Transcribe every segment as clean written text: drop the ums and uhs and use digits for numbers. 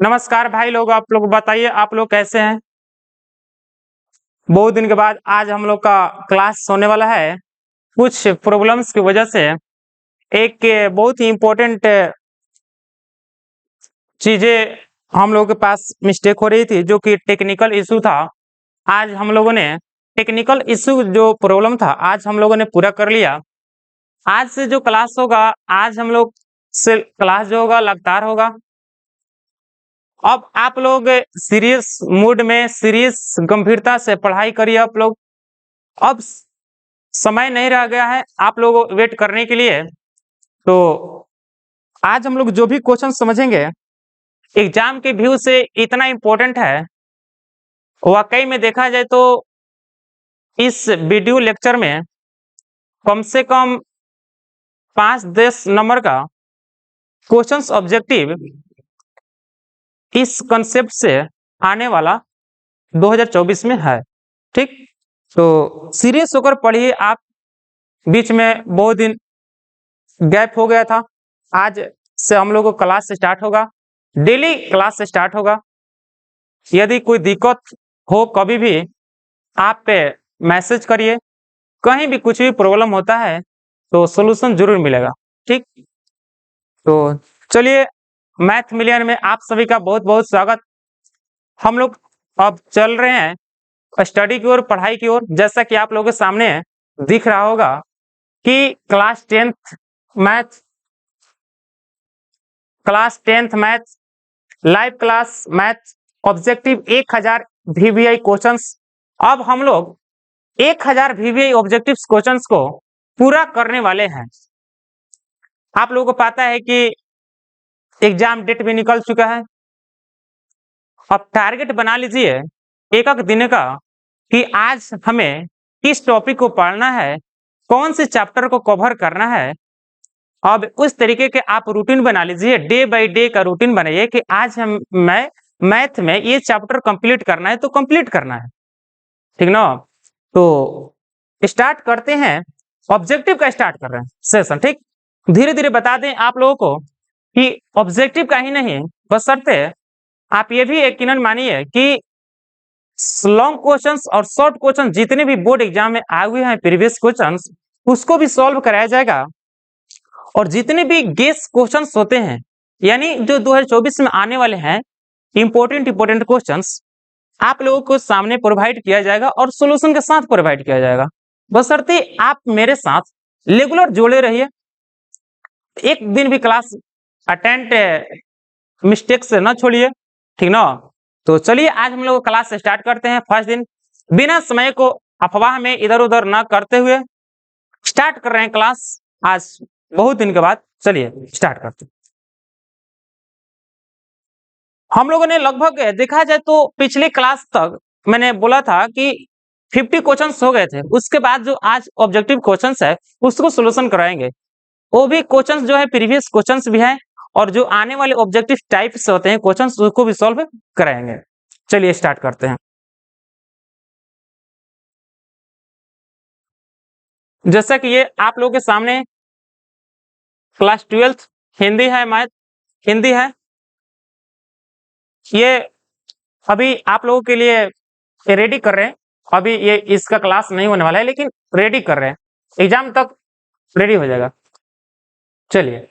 नमस्कार भाई लोग, आप लोग बताइए आप लोग कैसे हैं। बहुत दिन के बाद आज हम लोग का क्लास होने वाला है। कुछ प्रॉब्लम्स की वजह से एक बहुत ही इम्पोर्टेंट चीजें हम लोगों के पास मिस्टेक हो रही थी, जो कि टेक्निकल इशू था। आज हम लोगों ने टेक्निकल इशू जो प्रॉब्लम था आज हम लोगों ने पूरा कर लिया। आज से जो क्लास होगा, आज हम लोग से क्लास जो होगा लगातार होगा। अब आप लोग सीरियस मूड में, सीरियस गंभीरता से पढ़ाई करिए आप लोग। अब समय नहीं रह गया है आप लोग वेट करने के लिए। तो आज हम लोग जो भी क्वेश्चन समझेंगे एग्जाम के व्यू से इतना इम्पोर्टेंट है। वाकई में देखा जाए तो इस वीडियो लेक्चर में कम से कम 5-10 नंबर का क्वेश्चंस ऑब्जेक्टिव इस कंसेप्ट से आने वाला 2024 में है। ठीक, तो सीरियस होकर पढ़िए आप। बीच में बहुत दिन गैप हो गया था। आज से हम लोग को क्लास स्टार्ट होगा, डेली क्लास स्टार्ट होगा। यदि कोई दिक्कत हो कभी भी आप पे मैसेज करिए। कहीं भी कुछ भी प्रॉब्लम होता है तो सॉल्यूशन जरूर मिलेगा। ठीक, तो चलिए, मैथ मिलियन में आप सभी का बहुत बहुत स्वागत। हम लोग अब चल रहे हैं स्टडी की ओर, पढ़ाई की ओर। जैसा कि आप लोगों के सामने दिख रहा होगा कि class 10th math live class math objective 1000 VVI questions. अब हम लोग 1000 VVI ऑब्जेक्टिव क्वेश्चंस को पूरा करने वाले हैं। आप लोगों को पता है कि एग्जाम डेट भी निकल चुका है। अब टारगेट बना लीजिए एक एक दिन का कि आज हमें किस टॉपिक को पढ़ना है, कौन से चैप्टर को कवर करना है। अब उस तरीके के आप रूटीन बना लीजिए, डे बाय डे का रूटीन बनाइए कि आज मैं मैथ में ये चैप्टर कंप्लीट करना है तो कंप्लीट करना है। ठीक ना, तो स्टार्ट करते हैं। ऑब्जेक्टिव का स्टार्ट कर रहे हैं सेशन। ठीक, धीरे धीरे बता दें आप लोगों को कि ऑब्जेक्टिव का ही नहीं, बशर्ते आप ये भी यकीनन मानिए कि लॉन्ग क्वेश्चंस और शॉर्ट क्वेश्चन जितने भी बोर्ड एग्जाम में आए हुए हैं प्रीवियस क्वेश्चंस, उसको भी सॉल्व कराया जाएगा। और जितने भी गेस क्वेश्चंस होते हैं, यानी जो 2024 में आने वाले हैं इंपॉर्टेंट क्वेश्चंस, आप लोगों को सामने प्रोवाइड किया जाएगा और सॉल्यूशन के साथ प्रोवाइड किया जाएगा। बशर्ते आप मेरे साथ रेगुलर जुड़े रहिए, एक दिन भी क्लास अटेंड मिस्टेक से ना छोड़िए। ठीक ना, तो चलिए आज हम लोग क्लास स्टार्ट करते हैं। फर्स्ट दिन बिना समय को अफवाह में इधर उधर ना करते हुए स्टार्ट कर रहे हैं क्लास आज बहुत दिन के बाद। चलिए स्टार्ट करते हैं। हम लोगों ने लगभग देखा जाए तो पिछले क्लास तक मैंने बोला था कि 50 क्वेश्चंस हो गए थे। उसके बाद जो आज ऑब्जेक्टिव क्वेश्चंस है उसको सॉल्यूशन कराएंगे। वो भी क्वेश्चंस जो है प्रीवियस क्वेश्चंस भी हैं और जो आने वाले ऑब्जेक्टिव टाइप्स होते हैं क्वेश्चंस उसको भी सॉल्व कराएंगे। चलिए स्टार्ट करते हैं। जैसा कि ये आप लोगों के सामने क्लास 12th हिंदी है, मैथ हिंदी है। ये अभी आप लोगों के लिए रेडी कर रहे हैं। अभी ये इसका क्लास नहीं होने वाला है, लेकिन रेडी कर रहे हैं, एग्जाम तक रेडी हो जाएगा। चलिए,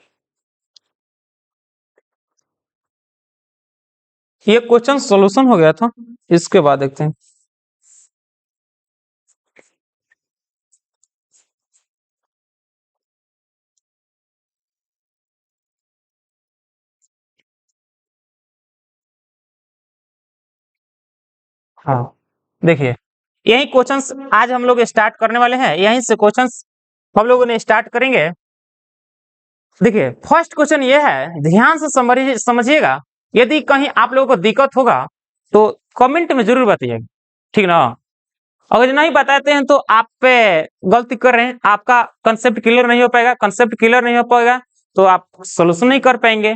ये क्वेश्चन सॉल्यूशन हो गया था, इसके बाद देखते हैं। हाँ, देखिए यही क्वेश्चंस आज हम लोग स्टार्ट करने वाले हैं। यहीं से क्वेश्चंस हम लोगों ने स्टार्ट करेंगे। देखिए फर्स्ट क्वेश्चन ये है, ध्यान से समझिएगा। यदि कहीं आप लोगों को दिक्कत होगा तो कमेंट में जरूर बताइएगा। ठीक ना, अगर नहीं बताते हैं तो आप पे गलती कर रहे हैं, आपका कंसेप्ट क्लियर नहीं हो पाएगा। कंसेप्ट क्लियर नहीं हो पाएगा तो आप सोल्यूशन नहीं कर पाएंगे।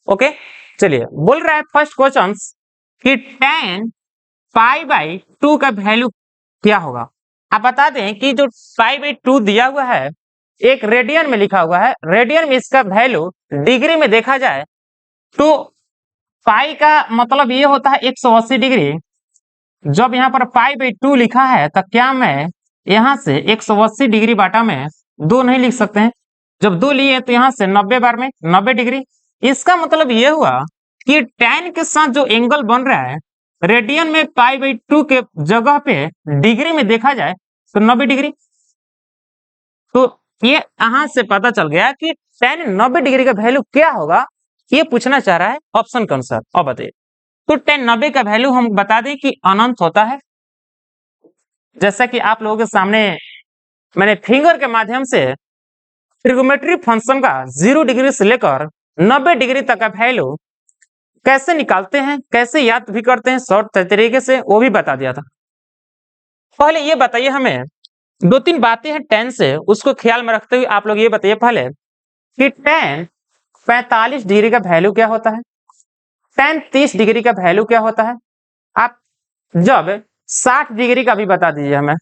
ओके, चलिए बोल रहा है फर्स्ट क्वेश्चन कि tan π/2 का वैल्यू क्या होगा। आप बता दें कि जो π/2 दिया हुआ है एक रेडियन में लिखा हुआ है। रेडियन में इसका वैल्यू डिग्री में देखा जाए तो पाई का मतलब ये होता है 180 डिग्री। जब यहाँ पर पाई/2 लिखा है तो क्या मैं यहाँ से 180 डिग्री बाटा में 2 नहीं लिख सकते हैं? जब 2 लिए तो यहाँ से 90 बार में 90 डिग्री। इसका मतलब ये हुआ कि tan के साथ जो एंगल बन रहा है रेडियन में पाई/2 के जगह पे डिग्री में देखा जाए तो 90 डिग्री। तो ये यहाँ से पता चल गया कि tan 90 डिग्री का वैल्यू क्या होगा, ये पूछना चाह रहा है ऑप्शन के अनुसार। अब बताइए, तो tan 90 का वैल्यू हम बता दें कि अनंत होता है। जैसा कि आप लोगों के सामने मैंने फिंगर के माध्यम से ट्रिगोमेट्री फंक्शन का 0 डिग्री से लेकर 90 डिग्री तक का वैल्यू कैसे निकालते हैं, कैसे याद भी करते हैं शॉर्ट तरीके से, वो भी बता दिया था। पहले ये बताइए, हमें 2-3 बातें हैं tan से, उसको ख्याल में रखते हुए आप लोग ये बताइए पहले कि tan 45 डिग्री का वैल्यू क्या होता है, tan 30 डिग्री का वैल्यू क्या होता है। आप जब 60 डिग्री का भी बता दीजिए हमें,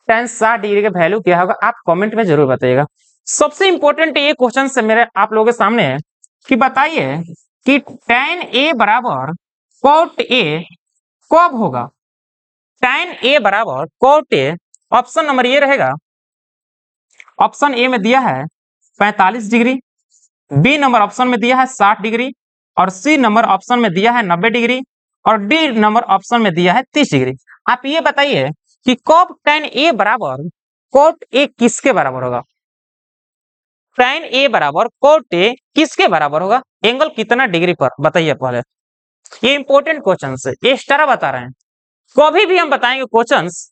tan 60 डिग्री का वैल्यू क्या होगा, आप कमेंट में जरूर बताइएगा। सबसे इंपॉर्टेंट ये क्वेश्चन से मेरे आप लोगों के सामने है कि बताइए कि tan A बराबर cot A कब होगा। tan A बराबर cot A, ऑप्शन नंबर ये रहेगा, ऑप्शन ए में दिया है 45 डिग्री, बी नंबर ऑप्शन में दिया है 60 डिग्री, और सी नंबर ऑप्शन में दिया है 90 डिग्री, और डी नंबर ऑप्शन में दिया है 30 डिग्री। आप ये बताइए कि कब tan A बराबर cot A किसके बराबर होगा। tan A बराबर cot A किसके बराबर होगा, एंगल कितना डिग्री पर, बताइए पहले। ये इंपॉर्टेंट क्वेश्चन है, ये एक्स्ट्रा बता रहे हैं। कभी भी हम बताएंगे क्वेश्चंस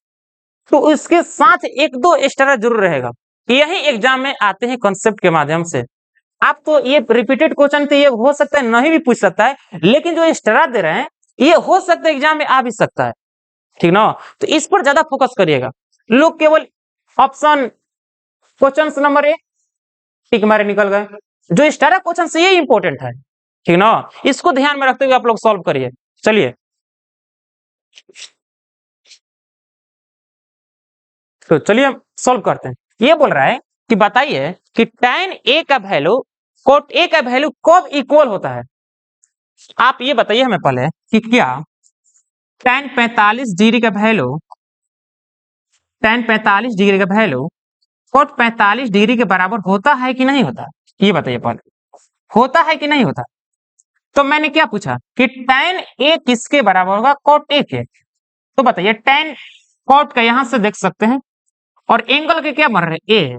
तो उसके साथ 1-2 एक्स्ट्रा जरूर रहेगा। यही एग्जाम में आते हैं कॉन्सेप्ट के माध्यम से। आप तो ये रिपीटेड क्वेश्चन तो ये हो सकता है नहीं भी पूछ सकता है, लेकिन जो एक्स्ट्रा दे रहे हैं ये हो सकता है एग्जाम में आ भी सकता है, ठीक ना। तो इस पर ज्यादा फोकस करिएगा। लोग केवल ऑप्शन क्वेश्चन नंबर ए टिक मारे निकल गए, जो एक्स्ट्रा क्वेश्चन से ये इंपॉर्टेंट है, ठीक ना। इसको ध्यान में रखते हुए आप लोग सॉल्व करिए। चलिए तो चलिए हम सॉल्व करते हैं। ये बोल रहा है कि बताइए कि tan A का वैल्यू cot A का वैल्यू कब इक्वल होता है। आप ये बताइए हमें पहले कि क्या tan 45 डिग्री का वैल्यू cot 45 डिग्री के बराबर होता है कि नहीं होता, ये बताइए पहले, होता है कि नहीं होता। तो मैंने क्या पूछा कि tan A किसके बराबर होगा, cot A के। तो बताइए tan cot का यहां से देख सकते हैं, और एंगल के क्या बन रहे हैं, ए है,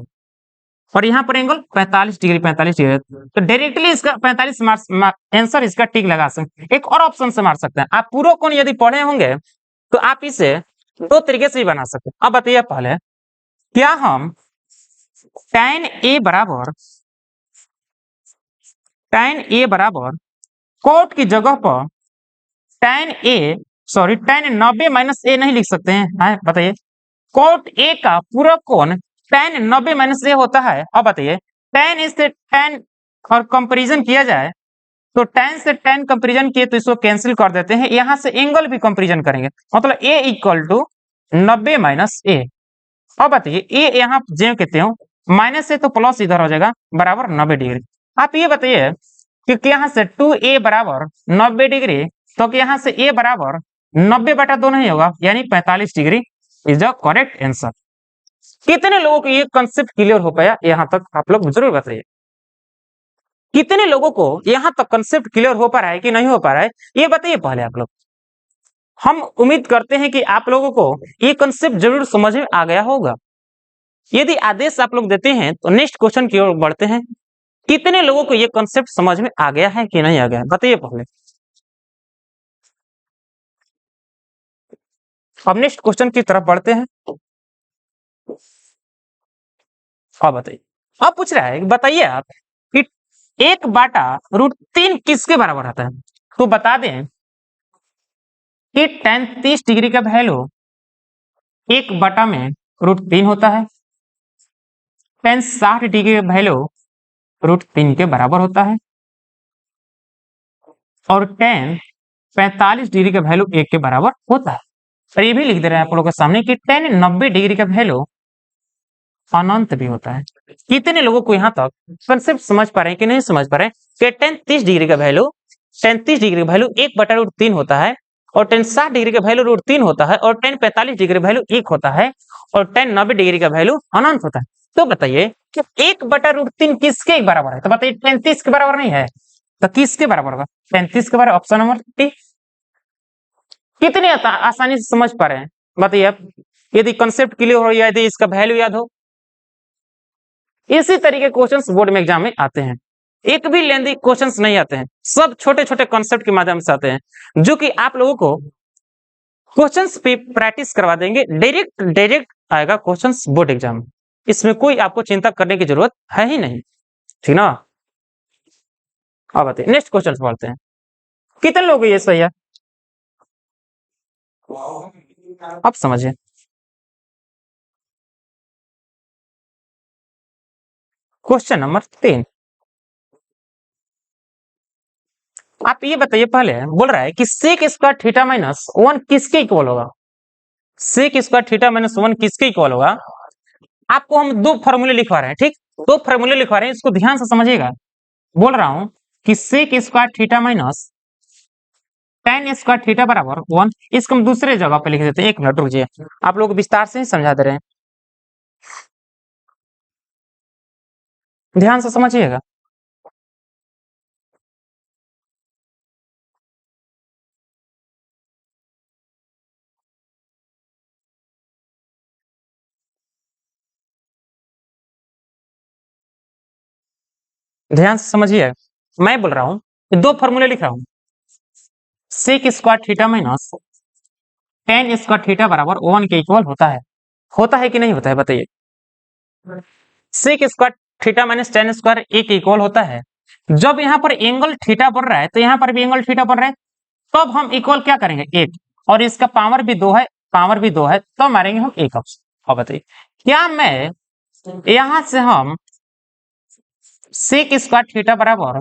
और यहाँ पर एंगल 45 डिग्री तो डायरेक्टली इसका 45 आंसर इसका टिक लगा सकते। एक और ऑप्शन से मार सकते हैं आप, पूरा कोण यदि पढ़े होंगे तो आप इसे 2 तरीके से भी बना सकते हैं। अब बताइए पहले, क्या हम tan A बराबर cot की जगह पर tan 90 माइनस ए नहीं लिख सकते हैं, बताइए। cot A का पूरा कोण tan 90 माइनस ए होता है। अब बताइए tan से tan और कंपैरिजन किया जाए तो tan से tan कंपैरिजन किए तो इसको कैंसिल कर देते हैं, यहां से एंगल भी कंपैरिजन करेंगे, मतलब a इक्वल टू 90 माइनस ए। अब बताइए ए यहाँ जो कहते हो माइनस से तो प्लस इधर हो जाएगा बराबर 90 डिग्री। आप ये बताइए कि यहाँ से 2a बराबर 90 डिग्री, तो यहाँ से a बराबर 90/2 नहीं होगा, यानी 45 degree is the correct answer. कितने लोगों को ये कंसेप्ट क्लियर हो पाया, यहां तक आप लोग जरूर बताइए। कितने लोगों को यहां तक कंसेप्ट क्लियर हो पा रहा है कि नहीं हो पा रहा है, ये बताइए पहले आप लोग। हम उम्मीद करते हैं कि आप लोगों को ये कंसेप्ट जरूर समझ में आ गया होगा। यदि आदेश आप लोग देते हैं तो नेक्स्ट क्वेश्चन की ओर बढ़ते हैं। कितने लोगों को ये कंसेप्ट समझ में आ गया है कि नहीं आ गया है, बताइए पहले। अब नेक्स्ट क्वेश्चन की तरफ बढ़ते हैं। अब बताइए, अब पूछ रहा है बताइए आप कि 1/√3 किसके बराबर आता है। तो बता दें कि tan 30 डिग्री का वैल्यू 1/√3 होता है, tan 60 डिग्री का वैल्यू √3 के बराबर होता है, और tan 45 डिग्री का वैल्यू 1 के बराबर होता है। और ये भी लिख दे रहे हैं आप लोगों के सामने कि tan 90 डिग्री का वैल्यू अनंत भी होता है। कितने लोगों को यहाँ तक कंसेप्ट समझ पा रहे हैं कि नहीं समझ पा रहे हैं कि tan 30 डिग्री का वैल्यू tan30 डिग्री का वैल्यू 1/√3 होता है, और tan60 डिग्री का वैल्यू √3 होता है, और tan45 डिग्री का वैल्यू 1 होता है, और tan90 डिग्री का वैल्यू अनंत होता है। तो बताइए कि 1/√3 किसके बराबर है? तो बताइए 35 के बराबर नहीं है, तो किसके बराबर होगा? 35 के बराबर, ऑप्शन नंबर डी। कितने आसानी से समझ पा रहे हैं बताइए आप, यदि कंसेप्ट क्लियर हो या यदि इसका वैल्यू याद हो। इसी तरीके क्वेश्चंस बोर्ड में एग्जाम में आते हैं, एक भी लेंदी क्वेश्चंस नहीं आते हैं, सब छोटे छोटे कॉन्सेप्ट के माध्यम से आते हैं, जो कि आप लोगों को क्वेश्चंस पे प्रैक्टिस करवा देंगे। डायरेक्ट आएगा क्वेश्चंस बोर्ड एग्जाम में, इसमें कोई आपको चिंता करने की जरूरत है ही नहीं, ठीक ना। अब आते हैं नेक्स्ट क्वेश्चन पढ़ते हैं। कितने लोग ये सही है, अब समझिए। क्वेश्चन नंबर 3, आप ये बताइए, पहले बोल रहा है कि सेक स्क्वायर थीटा माइनस 1 किसके इक्वल होगा? सेक स्क्वायर थीटा माइनस 1 किसके इक्वल होगा? आपको हम दो फॉर्मूले लिखवा रहे हैं, ठीक, दो फॉर्मूले लिखवा रहे हैं, इसको ध्यान से समझिएगा। बोल रहा हूं कि sec square theta minus tan square theta बराबर 1, इसको हम दूसरे जगह पे लिख देते हैं। 1 मिनट रुकिए, आप लोग विस्तार से ही समझा दे रहे हैं, ध्यान से समझिएगा। ध्यान से समझिए, मैं बोल रहा हूं दो फॉर्मूले लिख रहा हूं, sec square theta minus tan square theta बराबर 1 के इक्वल होता है कि नहीं होता है बताइए? Sec square theta minus tan square 1 के इक्वल होता है। जब यहाँ पर एंगल थीटा बन रहा है तो यहाँ पर भी एंगल थीटा बन रहा है, तब हम इक्वल क्या करेंगे 1, और इसका पावर भी 2 है, पावर भी 2 है, तो मारेंगे हम 1 ऑप्शन। अब बताइए क्या मैं यहां से हम सेक स्क्वायर थीटा बराबर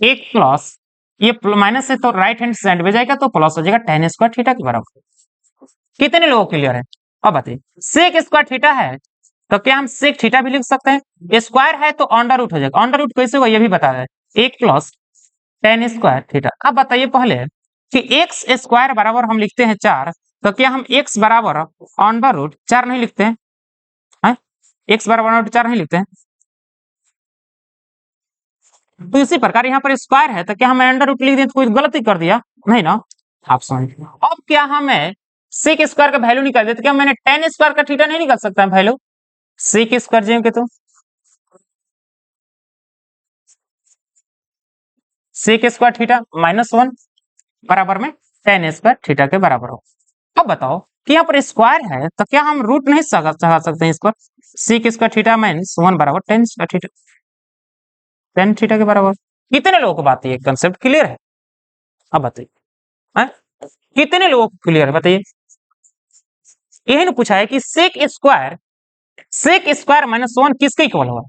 1 प्लस ये माइनस है तो राइट हैंड साइड में जाएगा तो प्लस हो जाएगा tan स्क्वायर थीटा के बराबर। कितने लोगों क्लियर है? अब बताइए सेक स्क्वायर थीटा है तो क्या हम सेक थीटा भी लिख सकते हैं? स्क्वायर है तो अंडर रूट हो जाएगा, अंडर रूट कैसे होगा ये भी बता दें, 1 प्लस tan स्क्वायर थीटा। अब बताइए पहले कि एक्स स्क्वायर बराबर हम लिखते हैं 4, तो क्या हम x बराबर अंडर रूट 4 नहीं लिखते हैं? x बराबर अंडर रूट 4 नहीं लिखते हैं? तो इसी प्रकार यहाँ पर स्क्वायर है तो क्या हमें अंडर रूट लिख दिया तो कोई गलती कर दिया नहीं ना, आप समझ। अब क्या हमें सेक स्क्वायर का वैल्यू निकाल देते, क्या मैंने tan स्क्वायर का थीटा नहीं निकाल सकता है वैल्यू? सेक स्क्वायर जाएंगे तो सेक स्क्वायर थीटा माइनस 1 बराबर में tan स्क्वायर थीटा के बराबर हो। अब बताओ कि यहाँ पर स्क्वायर है तो क्या हम रूट नहीं लगा सकते हैं इस पर? सेक स्क्वायर थीटा माइनस 1 बराबर tan square theta, tan theta के बराबर। कितने लोगों को बात ये कंसेप्ट क्लियर है? अब बताइए कितने लोगों को क्लियर है बताइए? यही ना पूछा है कि सेक स्क्वायर माइनस 1 किसके इक्वल होगा?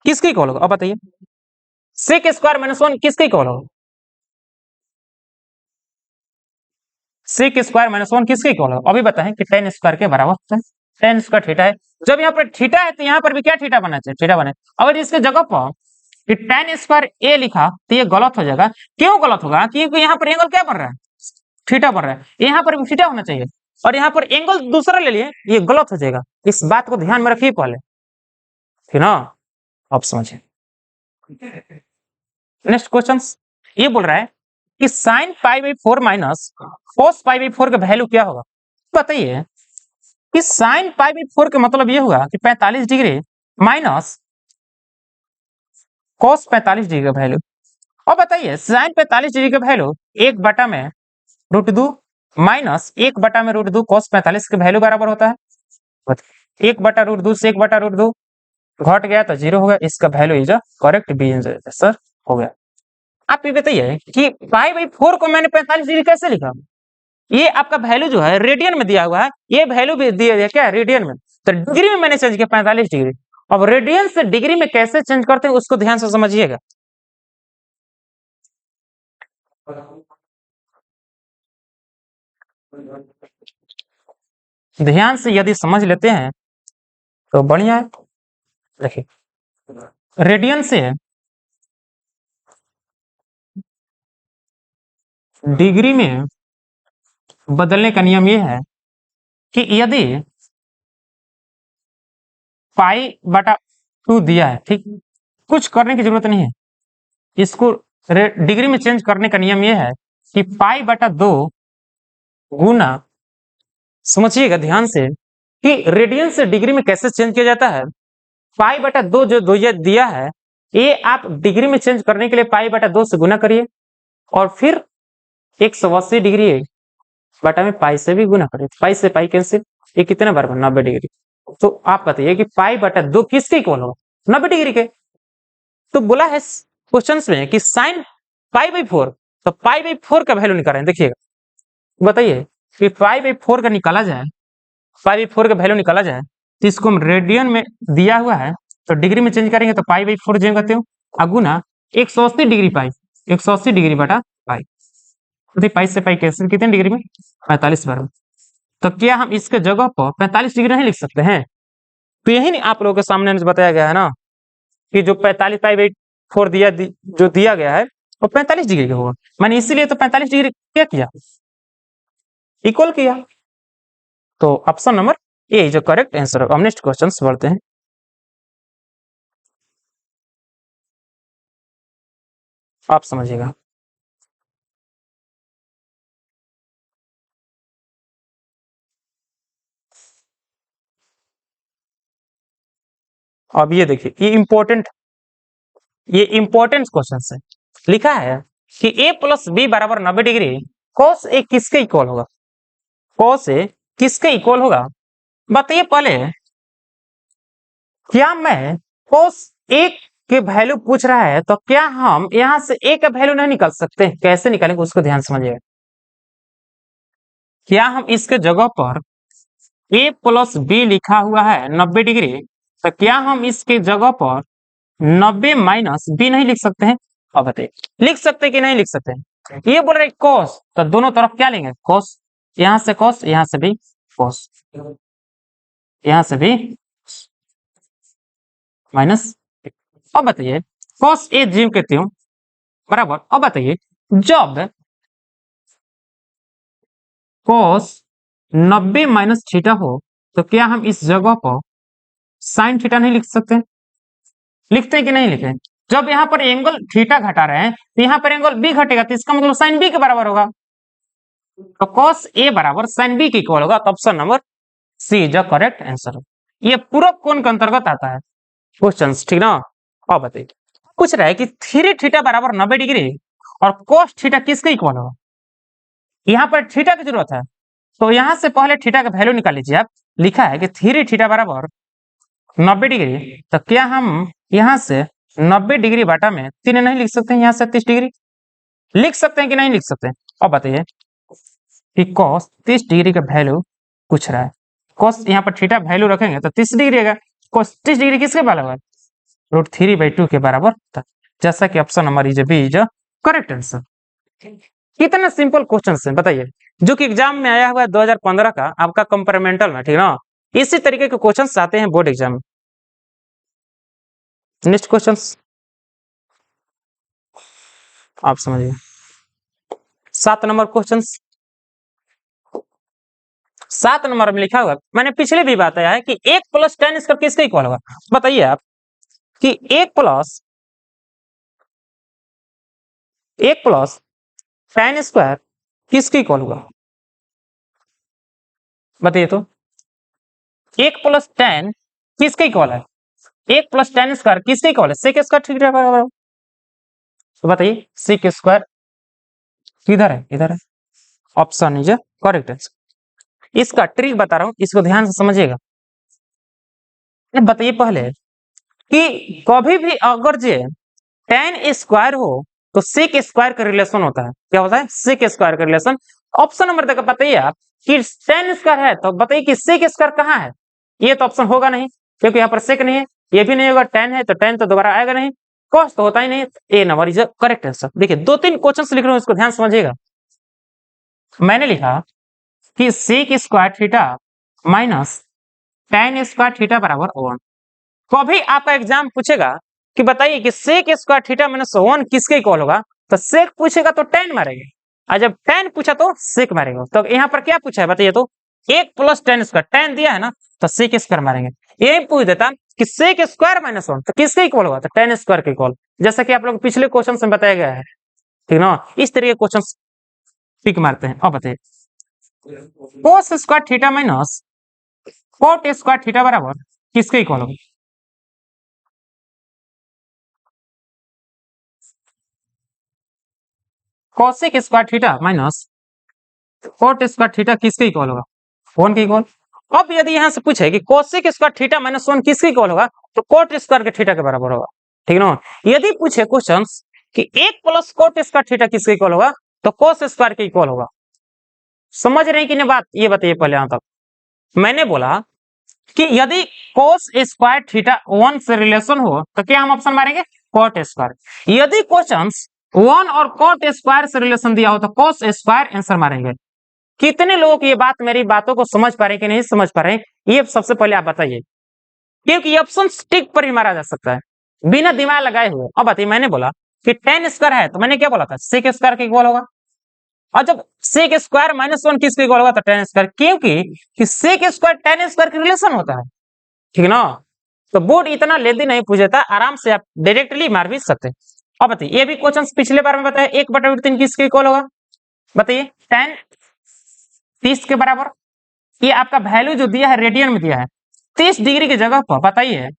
किसके इक्वल होगा? अब बताइए सेक स्क्वायर माइनस 1 किसके इक्वल होगा? सेक स्क्वायर माइनस 1 किसके इक्वल होगा? अभी बताएं कि tan स्क्वायर के बराबर होता है, tan स्क्वायर थीटा है। जब यहाँ पर थीटा है तो यहाँ पर भी क्या थीटा बनना चाहिए? थीटा बने। अगर इसके जगह पर कि tan स्क्वायर a लिखा तो ये गलत हो जाएगा। क्यों गलत होगा? क्योंकि यहाँ पर एंगल क्या बन रहा है? थीटा बन रहा है, यहाँ पर भी थीटा होना चाहिए, और यहाँ पर एंगल दूसरा ले लिए, ये गलत हो जाएगा। इस बात को ध्यान में रखिए पहले, ठीक ना। आप समझिए नेक्स्ट क्वेश्चन, ये बोल रहा है कि साइन π/4 माइनस cos π/4 का वैल्यू क्या होगा? बताइए कि साइन π/4 का मतलब ये होगा कि 45 डिग्री माइनस cos 45 डिग्री का वैल्यू। और बताइए साइन 45 डिग्री का वैल्यू 1 में √2 माइनस 1 cos 45 के वैल्यू बराबर होता है 1/√2 से 1/√2 घट गया तो 0 हो गया, इसका value is correct B answer हो गया। आप ये बताइए कि π/4 को मैंने 45 डिग्री कैसे लिखा? ये आपका वैल्यू जो है रेडियन में दिया हुआ है, ये वैल्यू भी दिया गया क्या रेडियन में, तो डिग्री में मैंने चेंज किया 45 डिग्री। अब रेडियन से डिग्री में कैसे चेंज करते हैं उसको ध्यान से समझिएगा। ध्यान से यदि समझ लेते हैं तो बढ़िया है। देखिए रेडियन से डिग्री में बदलने का नियम यह है कि यदि π/2 दिया है, ठीक, कुछ करने की जरूरत नहीं है, इसको डिग्री में चेंज करने का नियम यह है कि π/2 गुना, समझिएगा ध्यान से कि रेडियन से डिग्री में कैसे चेंज किया जाता है। π/2 जो दिया है, ये आप डिग्री में चेंज करने के लिए π/2 से गुना करिए और फिर 180 डिग्री बटा में पाई से भी गुना करिए। पाई से पाई कैंसिल, ये कितने बार 90 डिग्री। तो आप बताइए कि π/2 किसके इक्वल होगा? 90 डिग्री के। तो बोला है क्वेश्चन में कि साइन π/4, तो π/4 का वैल्यू निकाल रहे हैं। देखिएगा, बताइए कि π/4 का निकाला जाए, π/4 का वैल्यू निकाला जाए तो इसको हम रेडियन में दिया हुआ है तो डिग्री में चेंज करेंगे तो π/4 जो कहते हो अगुना 180 डिग्री पाई, 180 डिग्री बटा पाई, तो पाई से पाई कैंसिल, कितने डिग्री में? 45 बार में। तो क्या हम इसके जगह पर 45 डिग्री नहीं लिख सकते हैं? तो यही नहीं आप लोगों के सामने बताया गया है ना कि जो 45 π/4 जो दिया गया है वो 45 डिग्री का होगा। मैंने इसीलिए तो 45 डिग्री क्या किया, इक्वल किया। तो ऑप्शन नंबर ए जो करेक्ट आंसर है। हम नेक्स्ट क्वेश्चन बढ़ते हैं। आप समझिएगा, अब ये देखिए, ये इंपॉर्टेंट क्वेश्चन है। लिखा है कि a + b = 90 degree, cos a किसके इक्वल होगा? cos a किसके इक्वल होगा? बताइए पहले, क्या मैं cos a के वैल्यू पूछ रहा है तो क्या हम यहां से a का वैल्यू नहीं निकाल सकते? कैसे निकालेंगे उसको ध्यान समझिएगा। क्या हम इसके जगह पर a + b लिखा हुआ है 90 डिग्री, तो क्या हम इसके जगह पर 90 - b नहीं लिख सकते हैं? अब बताइए, लिख सकते कि नहीं लिख सकते हैं? ये बोल रहे cos, तो दोनों तरफ क्या लेंगे? cos, यहां से cos, यहां से भी cos, यहां से भी माइनस। अब बताइए cos a जीव कहती हूं बराबर। अब बताइए जब cos 90 - थीटा हो तो क्या हम इस जगह पर साइन थीटा नहीं लिख सकते? लिखते हैं कि नहीं लिखे? जब यहाँ पर एंगल थीटा घटा रहे हैं तो यहाँ पर एंगल बी घटेगा, तो इसका मतलब साइन बी के बराबर होगा। तो cos a = sin b के इक्वल होगा। तो option number C is the correct answer. ये पूरक कोण के अंतर्गत आता है क्वेश्चन, ठीक ना? अब बताइए, पूछ रहा है कि 3 थीटा = 90 डिग्री और cos थीटा किसके इक्वल होगा? यहाँ पर थीटा की जरूरत है, तो यहाँ से पहले थीटा का वैल्यू निकाल लीजिए आप। लिखा है कि 3 थीटा = 90 डिग्री, तो क्या हम यहाँ से 90 डिग्री बाटा में 3 नहीं लिख सकते हैं? यहाँ से 30 डिग्री लिख सकते हैं कि नहीं लिख सकते हैं? अब बताइए कि cos 30 डिग्री का वैल्यू पूछ रहा है। cos यहाँ पर थीटा वैल्यू रखेंगे तो 30 डिग्री आएगा। cos 30 डिग्री किसके बराबर? √3/2 के बराबर था। जैसा कि option number is B is correct answer. कितना सिंपल क्वेश्चन है बताइए, जो कि एग्जाम में आया हुआ है 2015 का आपका कंपेरिमेंटल में, ठीक ना? इसी तरीके के क्वेश्चंस आते हैं बोर्ड एग्जाम में। नेक्स्ट क्वेश्चन आप समझिए, 7 नंबर क्वेश्चन। 7 नंबर में लिखा हुआ, मैंने पिछले भी बताया है कि 1 + tan² किसके इक्वल होगा? बताइए आप कि 1 + tan² किसके इक्वल होगा? बताइए तो 1 + tan किसके इक्वल है? 1 + tan² किसके इक्वल है? sec² ठीक है। तो बताइए sec² किधर है? इधर है। Option is correct answer. इसका ट्रिक बता रहा हूं, इसको ध्यान से समझिएगा। बताइए पहले कि कभी भी अगर जे tan² हो तो sec² का रिलेशन होता है। क्या होता है? sec² का रिलेशन। ऑप्शन नंबर तक बताइए आप कि tan² है तो बताइए कि sec² कहाँ है? ये तो ऑप्शन होगा नहीं, क्योंकि यहाँ पर sec नहीं है, ये भी नहीं होगा। tan है तो tan तो दोबारा आएगा नहीं, cos तो होता ही नहीं। ए नंबर इज करेक्ट आंसर। देखिए 2-3 क्वेश्चन लिख रहा हूं, इसको ध्यान समझिएगा। मैंने लिखा कि sec² theta minus tan² theta बराबर 1। कभी आपका एग्जाम पूछेगा कि बताइए कि sec² थीटा -1 किसके इक्वल होगा, तो sec पूछेगा तो tan मारेंगे, और जब tan पूछा तो sec मारेंगे। तो यहाँ पर क्या पूछा है बताइए तो 1 प्लस tan स्क्वायर, tan दिया है ना तो sec स्क्वायर मारेंगे। यही पूछ देता कि sec स्क्वायर माइनस 1 तो किसके इक्वल होगा, तो tan स्क्वायर के इक्वल, जैसा कि आप लोग पिछले क्वेश्चन में बताया गया है, ठीक ना। इस तरीके के क्वेश्चन टिक मारते हैं। अब बताइए cos square theta minus cot square theta बराबर किसके इक्वल होगा, cosec square theta minus cot square theta किसके इक्वल होगा, 1 के इक्वल। अब यदि यहां से पूछे कि cosec स्क्वायर थीटा माइनस 1 किसके इक्वल होगा, तो cot स्क्वायर के थीटा के बराबर होगा, ठीक ना। यदि पूछे क्वेश्चन कि 1 प्लस cot स्क्वायर थीटा किसके इक्वल होगा, तो cos स्क्वायर के इक्वल होगा। समझ रहे हैं कि नहीं बात, ये बताइए पहले। यहां तक मैंने बोला कि यदि cos स्क्वायर थीटा 1 से रिलेशन हो तो क्या हम ऑप्शन मारेंगे, cot स्क्वायर। यदि क्वेश्चन 1 और cot स्क्वायर से रिलेशन दिया हो तो cos स्क्वायर आंसर मारेंगे। कितने लोग ये बात, मेरी बातों को समझ पा रहे कि नहीं समझ पा रहे, ये सबसे पहले आप बताइए, क्योंकि ऑप्शन टिक पर ही मारा जा सकता है बिना दिमाग लगाए हुए। अब बताइए, मैंने बोला कि tan स्क्वायर है तो मैंने क्या बोला था, sec स्क्वायर के इक्वल होगा। और जब sec स्क्वायर माइनस 1 किसके इक्वल होगा, तो tan स्क्वायर, क्योंकि sec स्क्वायर tan स्क्वायर के रिलेशन होता है, ठीक ना। तो बोर्ड इतना लेंदी नहीं पूछता, आराम से आप डायरेक्टली मार भी सकते हैं। अब बताइए, ये भी क्वेश्चन पिछले बार में बताया 1/3 किसके इक्वल होगा, बताइए tan 30 के बराबर। ये आपका वैल्यू जो दिया है रेडियन में दिया है, 30 डिग्री की जगह पर बताइए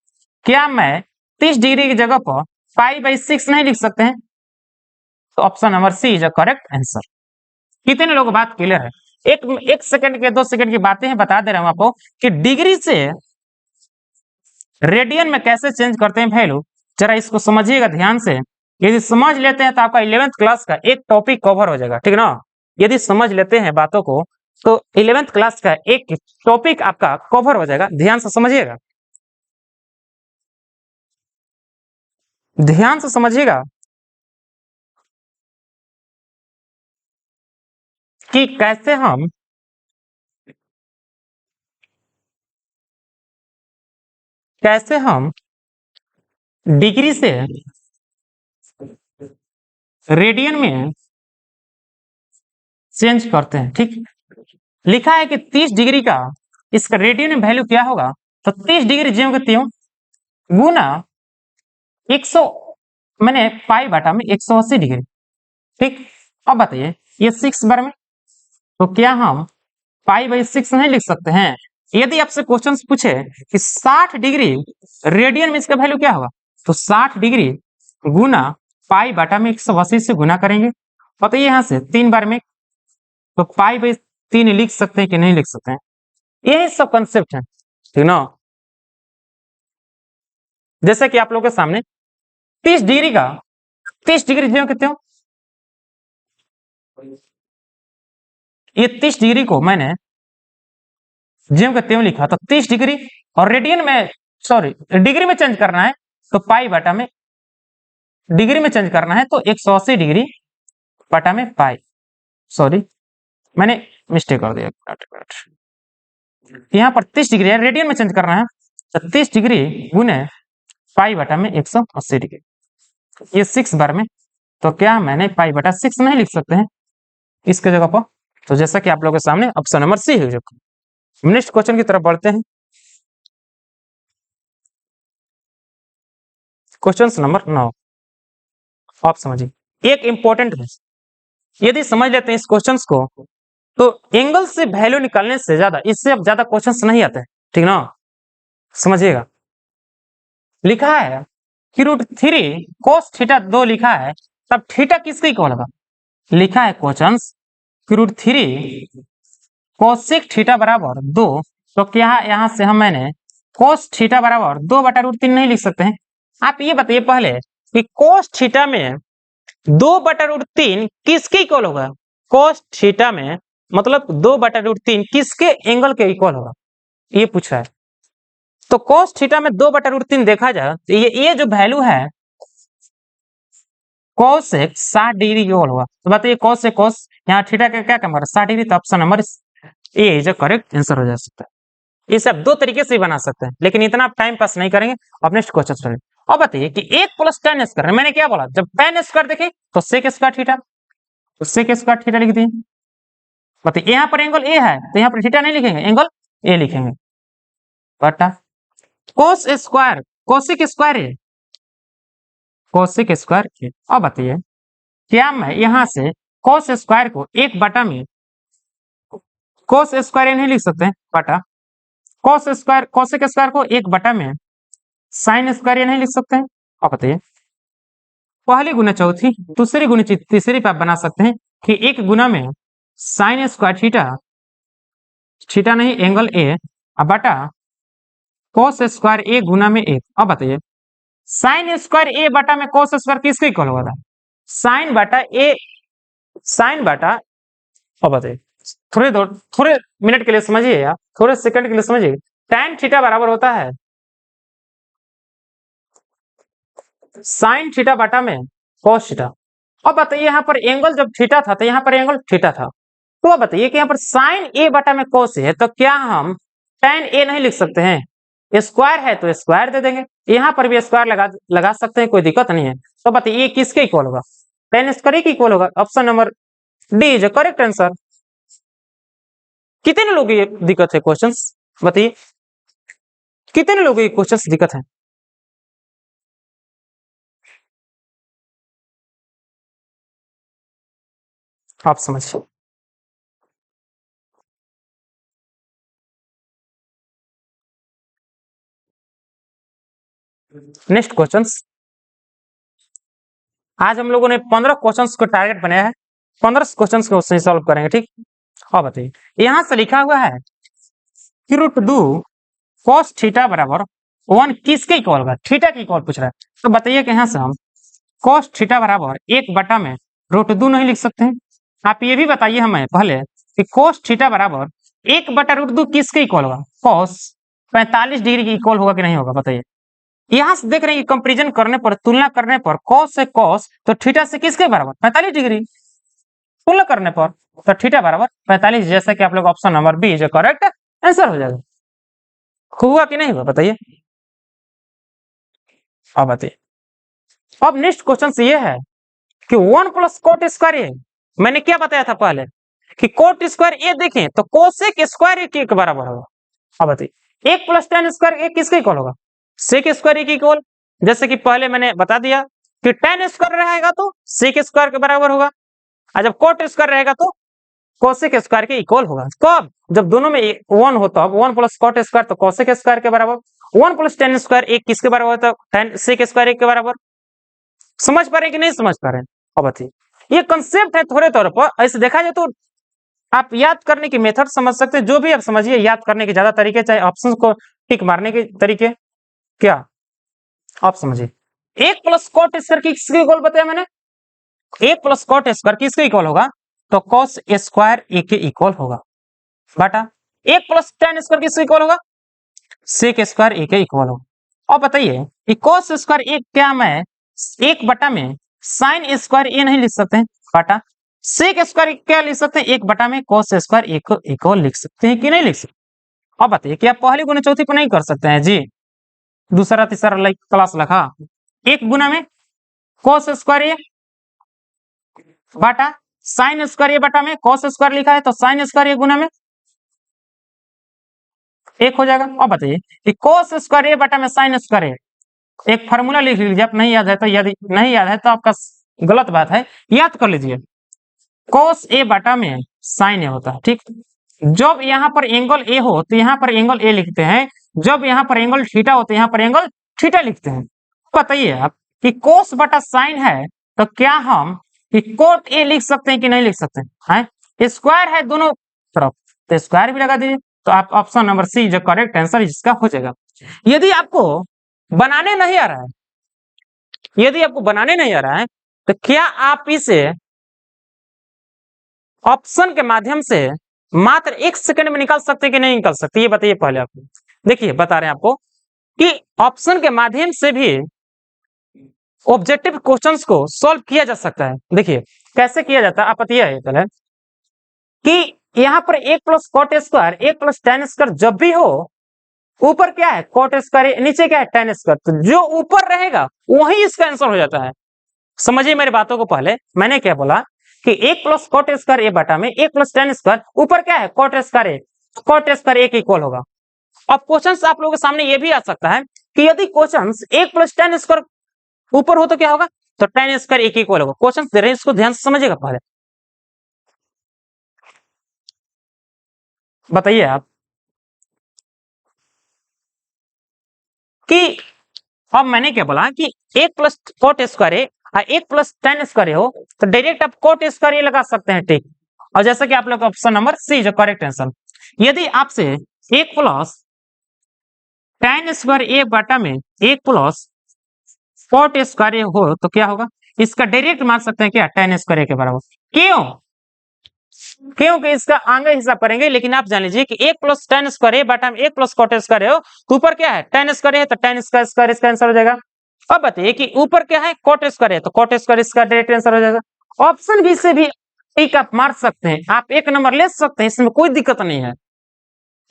क्या मैं 30 डिग्री की जगह पर π/6 नहीं लिख सकते हैं, तो option number C is a correct answer. कितने लोग बात क्लियर है, एक सेकंड के 2 सेकंड की बातें हैं, बता दे रहा हूं आपको कि डिग्री से रेडियन में कैसे चेंज करते हैं वैल्यू, जरा इसको समझिएगा ध्यान से। यदि समझ लेते हैं तो आपका 11th क्लास का एक टॉपिक कवर हो जाएगा, ठीक ना। यदि समझ लेते हैं बातों को तो 11th क्लास का एक टॉपिक आपका कवर हो जाएगा, ध्यान से समझिएगा, ध्यान से समझिएगा कि कैसे हम डिग्री से रेडियन में चेंज करते हैं। ठीक, लिखा है कि 30 डिग्री का इसका रेडियन में वैल्यू क्या होगा, तो 30 डिग्री ज्यों के त्यों गुना 100 मैंने पाई बटा में 180 डिग्री। ठीक, अब बताइए ये 6 बार में, तो क्या हम π/6 नहीं लिख सकते हैं। यदि आपसे क्वेश्चन पूछे कि 60 डिग्री रेडियन में इसका वैल्यू क्या होगा, तो 60 डिग्री गुना पाई बटा में 180 से गुना करेंगे, बताइए यहां से 3 बार में, तो π/3 लिख सकते हैं कि नहीं लिख सकते हैं। यही सब कंसेप्ट है, ठीक ना। जैसे कि आप लोगों के सामने 30 डिग्री का 30 डिग्री ज्यों कितने हो, ये 30 डिग्री को मैंने ज्यों के त्यों लिखा, तो 30 डिग्री और रेडियन में सॉरी डिग्री में चेंज करना है तो पाई बटा में, डिग्री में चेंज करना है तो 180 डिग्री बटा में पाई, सॉरी मैंने मिस्टेक कर दिया, यहाँ पर 30 डिग्री है, रेडियन में चेंज करना है तो 30 डिग्री गुने पाई बटा में 180 डिग्री, ये 6 बार में, तो क्या मैंने पाई बटा 6 नहीं लिख सकते हैं इसके जगह पर। तो जैसा कि आप लोगों के सामने ऑप्शन नंबर सी है। नेक्स्ट क्वेश्चन की तरफ बढ़ते हैं, क्वेश्चन नंबर 9। आप समझिए एक इंपॉर्टेंट है, यदि समझ लेते हैं इस क्वेश्चन को तो एंगल से वैल्यू निकालने से ज्यादा, इससे अब ज्यादा क्वेश्चन नहीं आते, ठीक ना। समझिएगा, लिखा है कि √3 cos थीटा 2 लिखा है, तब थीटा किसके इक्वल होगा, लिखा है क्वेश्चन कि √3 cosec थीटा बराबर 2, तो क्या यहां से हम मैंने cos थीटा बराबर 2/√3 नहीं लिख सकते हैं। आप ये बताइए पहले कि cos थीटा में 2/√3 किसके इक्वल होगा, cos थीटा में मतलब 2/√3 किसके एंगल के इक्वल होगा, ये पूछा है। तो cos थीटा में 2/√3 देखा जाए तो ये जो वैल्यू है cosec 60 डिग्री इक्वल होगा, तो बताइए cos से cos यहाँ थीटा का क्या काम कर 60 डिग्री, तो option number A is a correct answer हो जा सकता है। इसे आप 2 तरीके से बना सकते हैं, लेकिन इतना आप टाइम पास नहीं करेंगे। अब नेक्स्ट क्वेश्चन चलिए, अब बताइए कि 1 प्लस tan स्क्वायर, मैंने क्या बोला, जब tan स्क्वायर देखे तो sec स्क्वायर थीटा, तो सेक स्क्वायर थीटा लिख दिए। बताइए यहाँ पर एंगल ए है तो यहाँ पर थीटा नहीं लिखेंगे, एंगल ए लिखेंगे, बटा कोस स्क्वायर, कोसिक स्क्वायर है, कोसिक स्क्वायर है। अब बताइए क्या मैं यहाँ से कोस स्क्वायर को एक बटा में कोस स्क्वायर नहीं लिख सकते हैं, बटा कोस स्क्वायर, कोसिक स्क्वायर को एक बटा में साइन स्क्वायर नहीं लिख सकते हैं। अब बताइए पहली गुना चौथी, दूसरी गुना तीसरी पे आप बना सकते हैं कि एक गुना में साइन स्क्वायर थीटा, थीटा नहीं एंगल ए, बटा कोस स्क्वायर ए गुना में एक। अब बताइए साइन स्क्वायर ए बटा में कोस स्क्वायर किसके इक्वल होगा था? साइन बटा ए, साइन बटा, अब बताइए थोड़े मिनट के लिए समझिए या थोड़े सेकंड के लिए समझिए, tan थीटा बराबर होता है साइन थीटा बटा में cos थीटा। अब बताइए यहाँ पर एंगल जब थीटा था तो यहाँ पर एंगल थीटा था, तो अब बताइए कि यहाँ पर साइन ए बटा में cos है तो क्या हम tan ए नहीं लिख सकते हैं? स्क्वायर है तो स्क्वायर दे देंगे, यहाँ पर भी स्क्वायर लगा सकते हैं, कोई दिक्कत नहीं है। तो बताइए ये किसके इक्वल होगा? tan स्क्वायर के इक्वल होगा। Option number D is correct answer. कितने लोगों को ये दिक्कत है क्वेश्चंस? बताइए कितने लोगों को ये क्वेश्चंस दिक्कत है? आप समझिए। नेक्स्ट क्वेश्चंस, आज हम लोगों ने 15 क्वेश्चंस को टारगेट बनाया है, 15 क्वेश्चंस को उससे सॉल्व करेंगे, ठीक। और बताइए यहां से लिखा हुआ है कि रूट दो cos थीटा बराबर 1 किसके इक्वल होगा? थीटा के इक्वल पूछ रहा है। तो बताइए कि यहां से हम cos थीटा बराबर एक बटा में रूट दो नहीं लिख सकते हैं। आप ये भी बताइए हमें पहले कि cos थीटा बराबर एक बटा रूट दो किसके इक्वल होगा? cos 45 डिग्री के इक्वल होगा कि नहीं होगा? बताइए यहां से देख रहे हैं कि कंपैरिजन करने पर, तुलना करने पर cos से cos तो थीटा से किसके बराबर? 45 डिग्री। तुलना करने पर तो थीटा बराबर 45, जैसा कि आप लोग ऑप्शन नंबर बी जो करेक्ट आंसर हो जाएगा। हुआ कि नहीं हुआ बताइए? अब बताइए अब नेक्स्ट क्वेश्चन ये है कि 1 प्लस कोट स्क्वायर ए, मैंने क्या बताया था पहले कि कोट स्क्वायर ए देखें तो कोसेक स्क्वायर ए के बराबर होगा। अब बताइए 1 प्लस tan स्क्वायर ए किसके इक्वल होगा? सेक स्क्वायर ए के इक्वल। जैसे कि पहले मैंने बता दिया कि tan स्क्वायर रहेगा तो सेक स्क्वायर के बराबर होगा, और जब कोट स्क्वायर रहेगा तो कोसेक स्क्वायर के इक्वल होगा। कब? जब दोनों में 1 हो तब 1 प्लस कोट स्क्वायर तो कोसेक स्क्वायर के बराबर, 1 प्लस tan स्क्वायर एक किसके बराबर होता है? tan सेक स्क्वायर एक के बराबर। समझ पा रहे हैं कि नहीं समझ पा रहे हैं? अब बताइए ये कंसेप्ट है, थोड़े तौर पर ऐसे देखा जाए तो आप याद करने की मेथड समझ सकते हैं, जो भी आप समझिए, याद करने के ज्यादा तरीके, चाहे ऑप्शंस को टिक मारने के तरीके, क्या आप समझिए। 1 प्लस कोट स्क्वायर किसके इक्वल बताया मैंने? 1 प्लस कोट स्क्वायर किसके इक्वल होगा? तो cos स्क्वायर ए के इक्वल होगा, बटा 1 प्लस tan स्क्वायर किसके इक्वल होगा? सेक स्क्वायर ए के इक्वल होगा। अब बताइए कि cos स्क्वायर ए क्या मैं एक बटा में साइन स्क्वायर ए नहीं लिख सकते हैं? बटा सेक स्क्वायर क्या लिख सकते हैं? एक बटा में cos स्क्वायर ए को इक्वल लिख सकते हैं कि नहीं लिख सकते? अब बताइए कि आप पहली गुना चौथी पर नहीं कर सकते हैं जी? दूसरा तीसरा क्लास लिखा, एक गुना में cos स्क्वायर ए बटा साइन स्क्वायर ए बटा में cos स्क्वायर लिखा है तो साइन स्क्वायर ए गुना में एक हो जाएगा। अब बताइए कि cos स्क्वायर ए बटा में साइन स्क्वायर ए, एक फार्मूला लिख लीजिए, आप नहीं याद है तो, यदि नहीं याद है तो आपका गलत बात है, याद कर लीजिए। cos ए बटा में साइन ए होता है, ठीक। जब यहाँ पर एंगल ए हो तो यहाँ पर एंगल ए लिखते हैं, जब यहाँ पर एंगल थीटा हो तो यहाँ पर एंगल थीटा लिखते हैं। बताइए आप कि cos बटा साइन है तो क्या हम कि कोट ए लिख सकते हैं कि नहीं लिख सकते हैं? स्क्वायर है दोनों तरफ तो स्क्वायर भी लगा दीजिए, तो आप ऑप्शन नंबर सी जो करेक्ट आंसर इसका हो जाएगा। यदि आपको बनाने नहीं आ रहा है, यदि आपको बनाने नहीं आ रहा है तो क्या आप इसे ऑप्शन के माध्यम से मात्र 1 सेकंड में निकाल सकते हैं कि नहीं निकाल सकते? ये बताइए पहले आप। देखिए बता रहे हैं आपको कि ऑप्शन के माध्यम से भी ऑब्जेक्टिव क्वेश्चंस को सॉल्व किया जा सकता है। देखिए कैसे किया जाता है, आप बताइए पहले कि यहाँ पर 1 plus coat square 1 plus tan square जब भी हो, ऊपर क्या है कोट स्क्वायर, नीचे क्या है tan स्क्वायर, तो जो ऊपर रहेगा वही इसका आंसर हो जाता है। समझिए मेरी बातों को, पहले मैंने क्या बोला कि 1 प्लस कॉट स्क्वायर ए बटा में 1 प्लस टेन स्क्वायर, ऊपर क्या है कॉट स्क्वायर ए, कॉट स्क्वायर ए के इक्वल होगा। अब क्वेश्चन आप लोगों के सामने ये भी आ सकता है कि यदि क्वेश्चन 1 प्लस टेन स्क्वायर ऊपर हो तो क्या होगा, तो टेन स्क्वायर ए के इक्वल होगा। क्वेश्चन दे रहे हैं, इसको ध्यान से समझिएगा। पहले बताइए आप कि अब मैंने क्या बोला कि 1 प्लस कॉट स्क्वायर ए और 1 प्लस टेन स्क्वायर हो तो डायरेक्ट आप कॉट स्क्वायर ए लगा सकते हैं, ठीक। और जैसे कि आप लोग ऑप्शन नंबर सी जो करेक्ट आंसर, यदि आपसे 1 प्लस टेन स्क्वायर ए बटा में 1 प्लस कॉट स्क्वायर ए हो तो क्या होगा, इसका डायरेक्ट मान सकते हैं क्या, टेन स्क्वायर ए के बराबर। क्यों, क्योंकि इसका आगे हिसाब करेंगे, लेकिन आप जान लीजिए कि 1 प्लस टेन स्क्वायर ए बटा में 1 प्लस कॉट स्क्वायर हो तो ऊपर क्या है टेन स्क्वायर है, तो टेन स्क्वायर इसका आंसर हो जाएगा। अब बताइए कि ऊपर क्या है कॉट स्क्वायर है, तो कॉट स्क्वायर इसका डायरेक्ट आंसर हो जाएगा। ऑप्शन बी से भी एक आप मार सकते हैं, आप 1 नंबर ले सकते हैं, इसमें कोई दिक्कत नहीं है।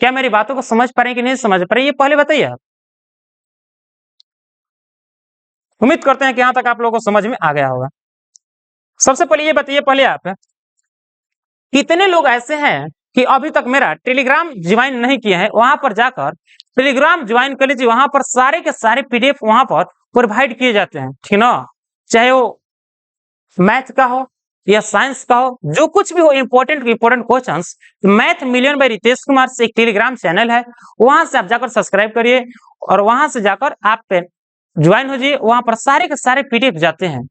क्या मेरी बातों को समझ पा रहे हैं कि नहीं समझ पा रहे, ये पहले बताइए आप। उम्मीद करते हैं कि यहां तक आप लोगों को समझ में आ गया होगा। सबसे पहले ये बताइए, पहले आप कितने लोग ऐसे हैं कि अभी तक मेरा टेलीग्राम ज्वाइन नहीं किए हैं, वहां पर जाकर टेलीग्राम ज्वाइन कर लीजिए, वहां पर सारे के सारे पीडीएफ वहां पर प्रोवाइड किए जाते हैं, ठीक ना। चाहे वो मैथ का हो या साइंस का हो, जो कुछ भी हो, important questions, Math Million by Ritesh Kumar से एक टेलीग्राम चैनल है, वहां से आप जाकर सब्सक्राइब करिए और वहां से जाकर आप ज्वाइन हो जाइए, वहां पर सारे के सारे पीडीएफ जाते हैं,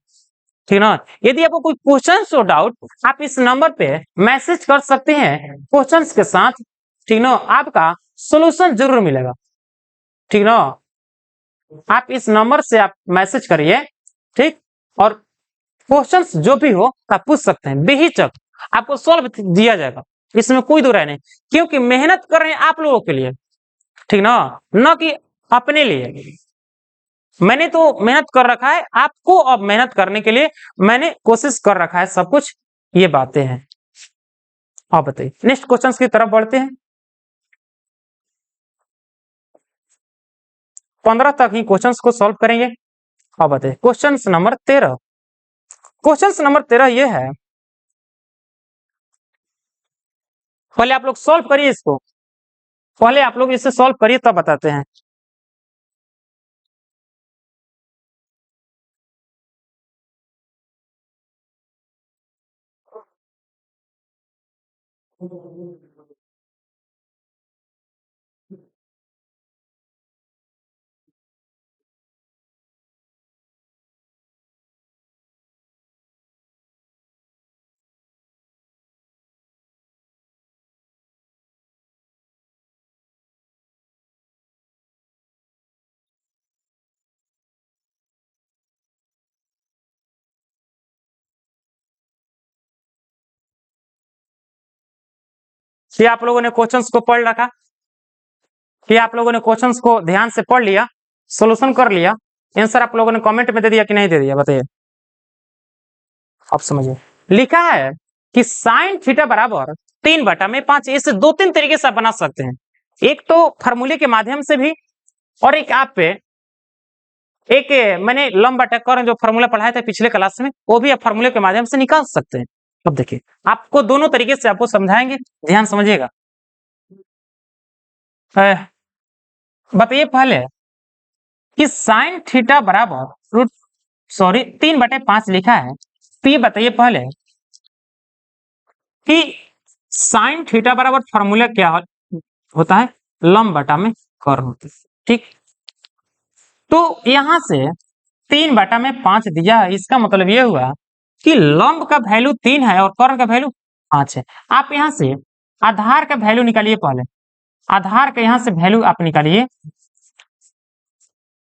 ठीक ना। यदि आपको कोई क्वेश्चन हो डाउट, आप इस नंबर पे मैसेज कर सकते हैं क्वेश्चंस के साथ, ठीक ना, आपका सॉल्यूशन जरूर मिलेगा, ठीक ना। आप इस नंबर से आप मैसेज करिए, ठीक, और क्वेश्चंस जो भी हो आप पूछ सकते हैं, बेहिचक आपको सॉल्व दिया जाएगा, इसमें कोई दो राय नहीं, क्योंकि मेहनत कर रहे हैं आप लोगों के लिए, ठीक ना, न कि अपने लिए। मैंने तो मेहनत कर रखा है, आपको अब मेहनत करने के लिए मैंने कोशिश कर रखा है, सब कुछ ये बातें हैं। आप बताइए नेक्स्ट क्वेश्चंस की तरफ बढ़ते हैं। 15 तक ही क्वेश्चंस को सॉल्व करेंगे। अब बताइए क्वेश्चन नंबर 13। क्वेश्चन नंबर 13 ये है, पहले आप लोग सॉल्व करिए इसको, पहले आप लोग इसे सॉल्व करिए तब बताते हैं। कि आप लोगों ने क्वेश्चंस को पढ़ रखा, कि आप लोगों ने क्वेश्चंस को ध्यान से पढ़ लिया, सॉल्यूशन कर लिया, आंसर आप लोगों ने कमेंट में दे दिया कि नहीं दे दिया, बताइए आप समझिए। लिखा है कि साइन थीटा बराबर 3/5, इसे 2-3 तरीके से आप बना सकते हैं, एक तो फार्मूले के माध्यम से भी, और एक आप पे एक मैंने लंब बटा कर्ण जो फार्मूला पढ़ाया था पिछले क्लास में, वो भी आप फार्मूले के माध्यम से निकाल सकते हैं। अब देखिए आपको दोनों तरीके से आपको समझाएंगे, ध्यान समझिएगा। बताइए पहले कि साइन थीटा बराबर रूट 3/5 लिखा है, तो ये बताइए पहले कि साइन थीटा बराबर फार्मूला क्या होता है, लंब बटा में कर्ण होता है, ठीक। तो यहां से 3/5 दिया है, इसका मतलब ये हुआ कि लंब का वैल्यू 3 है और कर्ण का वैल्यू 5 है। आप यहां से आधार का वैल्यू निकालिए, पहले आधार का यहां से वैल्यू आप निकालिए।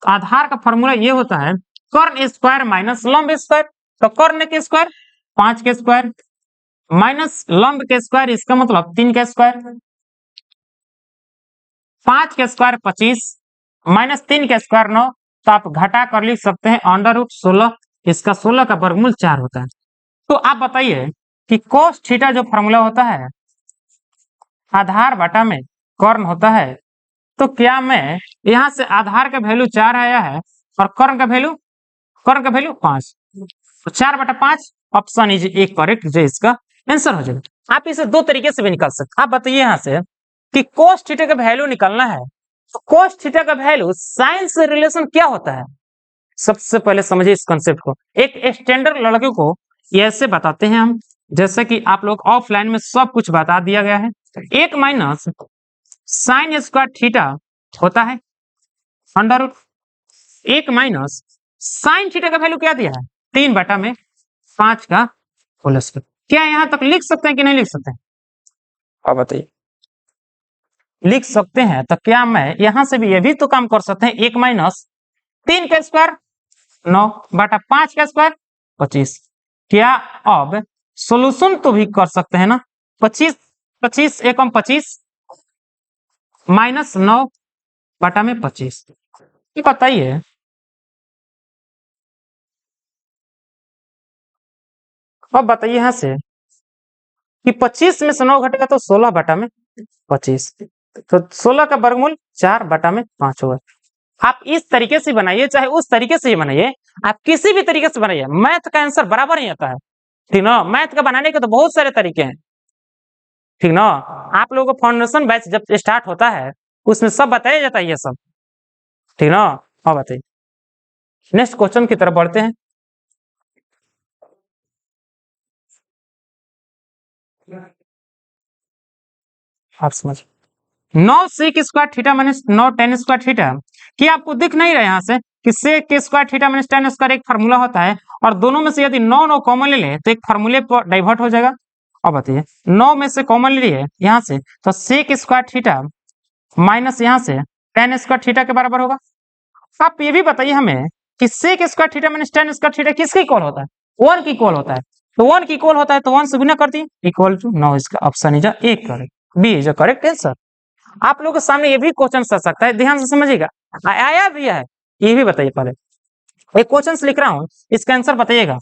आधार का फॉर्मूला ये होता है कर्ण स्क्वायर माइनस लंब स्क्वायर, तो कर्ण के स्क्वायर 5 के स्क्वायर माइनस लंब के स्क्वायर, इसका मतलब 3 के स्क्वायर, 5 के स्क्वायर 25 माइनस 3 के स्क्वायर 9, तो आप घटा कर लिख सकते हैं √16, इसका 16 का वर्गमूल 4 होता है। तो आप बताइए कि cos थीटा जो फॉर्मूला होता है आधार बटा में कर्ण होता है, तो क्या मैं यहां से आधार का वैल्यू 4 आया है और कर्ण का वैल्यू 5, तो 4/5 ऑप्शन इज ए करेक्ट, जो इसका आंसर हो जाएगा। आप इसे दो तरीके से भी निकाल सकते हैं। आप बताइए यहाँ से कि cos थीटा का वैल्यू निकालना है, तो cos थीटा का वैल्यू साइन से रिलेशन क्या होता है? सबसे पहले समझिए इस कंसेप्ट को। एक स्टैंडर्ड लड़के को ऐसे बताते हैं हम, जैसे कि आप लोग ऑफलाइन में सब कुछ बता दिया गया है। 1 माइनस साइन स्क्वायर थीटा होता है under root 1 minus sine theta का वैल्यू क्या दिया है? 3/5 का होल स्क्वायर। क्या यहां तक लिख सकते हैं कि नहीं लिख सकते हैं? अब बताइए। लिख सकते हैं, तो क्या मैं यहां से भी ये भी तो काम कर सकते हैं? 1 माइनस 3 का स्क्वायर 9/5 का स्क्वायर 25। क्या अब सोल्यूशन तो भी कर सकते हैं ना? 25 एकम 25 माइनस 9/25। ये बताइए, अब बताइए यहां से कि 25 में से 9 घटेगा तो 16/25, तो 16 का वर्गमूल 4/5 होगा। आप इस तरीके से बनाइए, चाहे उस तरीके से बनाइए, आप किसी भी तरीके से बनाइए, मैथ का आंसर बराबर ही आता है। ठीक ना? मैथ का बनाने के तो बहुत सारे तरीके हैं। ठीक ना? आप लोगों को फाउंडेशन बैच जब स्टार्ट होता है उसमें सब बताया जाता है ये सब। ठीक ना? हाँ बताइए, नेक्स्ट क्वेश्चन की तरफ बढ़ते हैं। आप समझ 9 sec square theta minus 9 tan square theta, कि आपको दिख नहीं रहा यहाँ से कि sec square theta minus tan square एक फार्मूला होता है, और दोनों में से यदि 9 कॉमन ले ले तो एक फार्मूले पर डाइवर्ट हो जाएगा। अब बताइए 9 में से कॉमन ले लिए यहाँ से, तो सेक स्क्वायर थीटा माइनस यहाँ से tan स्क्वायर थीटा के बराबर होगा। आप ये भी बताइए हमें कि sec square theta minus tan square theta किसके इक्वल होता है? 1 की इक्वल होता है। तो 1 की इक्वल होता है तो 1 से गुना कर दिए इक्वल टू 9। इसका option is A correct, B is correct answer. आप लोगों के सामने ये भी क्वेश्चन आ सकता है, ध्यान से समझिएगा। आया भी है, ये भी बताइए। पहले एक क्वेश्चन लिख रहा हूं, इसका आंसर बताइएगा